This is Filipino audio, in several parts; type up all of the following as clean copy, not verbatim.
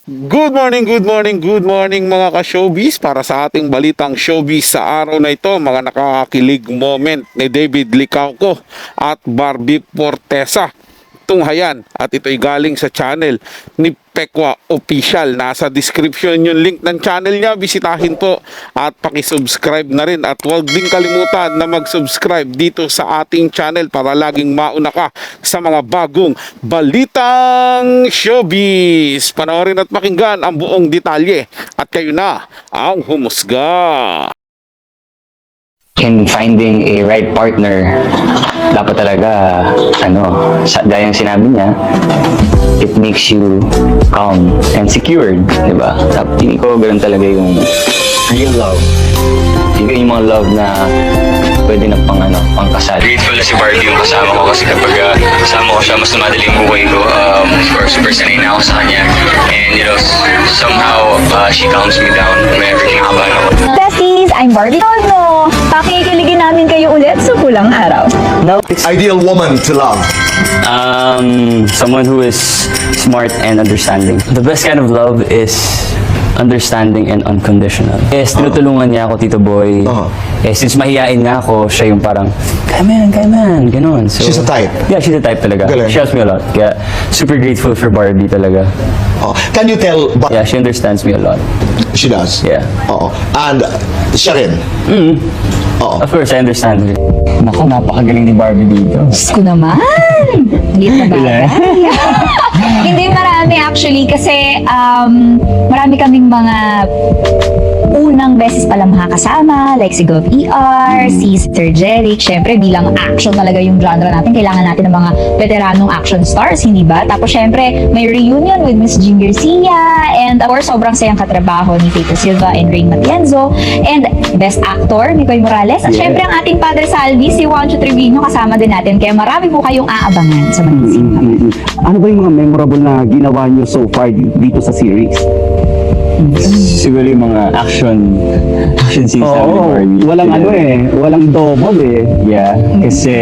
Good morning, good morning, good morning mga ka-showbiz. Para sa ating balitang showbiz sa araw na ito, mga nakakakilig moment ni David Licauco at Barbie Fortesa. Tunghayan at ito'y galing sa channel ni Pekwa Official. Nasa description yung link ng channel niya. Bisitahin po at pakisubscribe na rin. At huwag din kalimutan na mag-subscribe dito sa ating channel para laging mauna ka sa mga bagong balitang showbiz. Panoorin at pakinggan ang buong detalye at kayo na ang humusga. In finding a right partner, dapat talaga, gaya ng sinabi niya, it makes you calm and secured, di ba? Tingin ko, ganun talaga yung real love. Yung mga love na pwede na pang kasal. Grateful na si Barbie yung kasama ko kasi kapag kasama ko siya, mas tumadali yung buhay ko. Super sanay na ako sa kanya. And, somehow, she calms me down whenever kinakabahan ako. Besties, I'm Barbie Tolno. Pakikiligin namin kayo ulit sa pulang araw. No. Ideal woman to love. Someone who is smart and understanding. The best kind of love is understanding and unconditional. Yes, tinutulungan niya ako, Tito Boy. Since mahihain nga ako, siya yung parang, kaya man, gano'n. So, She's a type? Yeah, she's a type talaga. Galing. She helps me a lot. Kaya, super grateful for Barbie talaga. Oh. Can you tell? Yeah, she understands me a lot. She does? Yeah. Oo. And siya rin? Oo. Of course, I understand her. Naku, napakagaling ni Barbie dito. Diyos ko naman! Liit na bagay. Hindi marami actually kasi marami kaming mga unang beses pala makakasama like si Gov ER, si Sir Jeric. Syempre bilang action talaga yung genre natin, kailangan natin ng mga veteranong action stars, hindi ba? Tapos syempre may reunion with Miss Jean Garcia and of course sobrang sayang katrabaho ni Tito Silva and Rain Matienzo and best actor ni Koy Morales at syempre ang ating Padre Salvi, si Juancho Trevino kasama din natin, kaya marami po kayong aabangan sa magiging Ano ba yung mga memorable na ginawa nyo so far dito sa series? Siguro yung mga action scenes namin ni Barbie. Walang walang double Yeah, kasi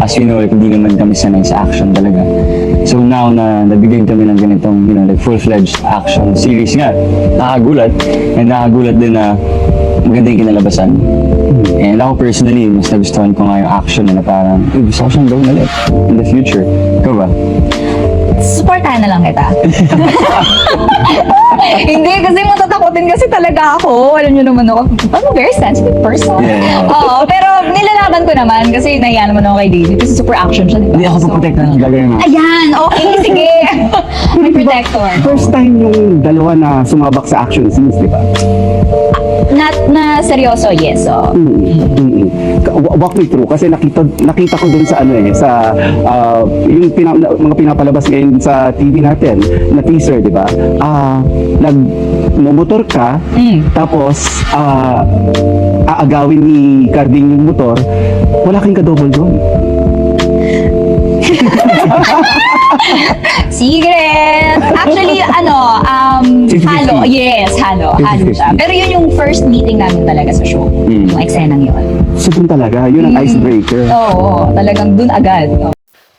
as you know, hindi naman kami sanay sa action talaga. So now na nabigyan kami ng ganitong, like full-fledged action series nga, nakakagulat din na maganda yung kinalabasan. And ako personally, mas nagustuhan ko nga yung action na parang, gusto ko siyang gawin ulit in the future. Ikaw ba? supportahan na lang kita. Hindi, kasi matatakotin kasi talaga ako. Alam nyo naman ako, I'm a very sensitive person. Yeah. Oo, pero nilalaban ko naman kasi nahiya naman ako kay David kasi super action siya, diba? Hindi ako pa-protect na gagawin mo. Ayan, okay, sige. May protector. First time yung dalawa na sumabak sa action scenes, di ba? Not na seryoso, yes. So. Walk me through kasi nakita ko dun sa yung mga pinapalabas ngayon sa TV natin na teaser, di ba? Nagmomotor ka, tapos aagawin ni Carding yung motor, wala kang kadouble doon. Secret! Actually, halo. Yes, halo. Halo siya. Pero yun yung first meeting namin talaga sa show. Yung eksenang yun. So dun talaga, yun ang icebreaker. Oo, talagang dun agad.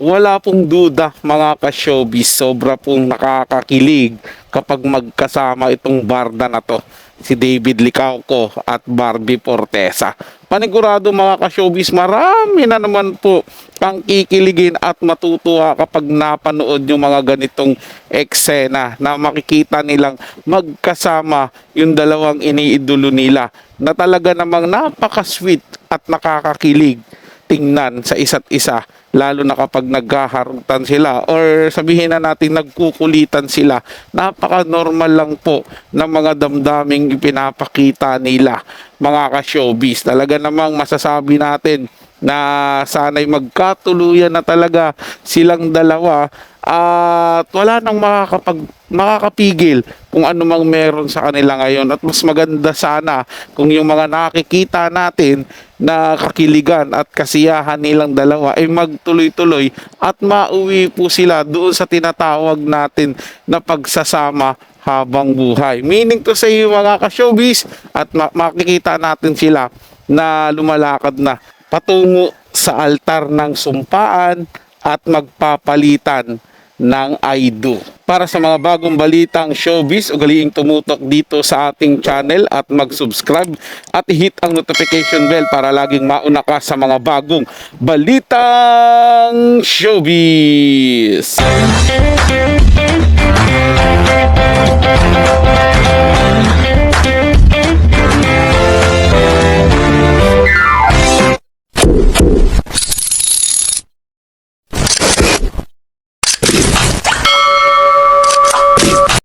Wala pong duda mga ka-showbiz, sobra pong nakakakilig kapag magkasama itong barda na to, si David Licauco at Barbie Fortesa. Panigurado mga ka-showbiz, marami na naman po ang kikiligin at matutuwa kapag napanood yung mga ganitong eksena na makikita nilang magkasama yung dalawang iniidolo nila na talaga namang napaka-sweet at nakakakilig tingnan sa isa't isa, lalo na kapag naghaharutan sila or sabihin na natin nagkukulitan sila. Napaka-normal lang po ng mga damdaming ipinapakita nila mga ka-showbiz. Talaga namang masasabi natin na sana'y magkatuluyan na talaga silang dalawa at wala nang makakapigil kung ano mang meron sa kanila ngayon. At mas maganda sana kung yung mga nakikita natin na kakiligan at kasiyahan nilang dalawa ay magtuloy-tuloy at mauwi po sila doon sa tinatawag natin na pagsasama habang buhay. Meaning to say mga ka-showbiz, at makikita natin sila na lumalakad na patungo sa altar ng sumpaan at magpapalitan ng I Do. Para sa mga bagong balitang showbiz, ugaliing tumutok dito sa ating channel at mag-subscribe at i-hit ang notification bell para laging mauna ka sa mga bagong balitang showbiz.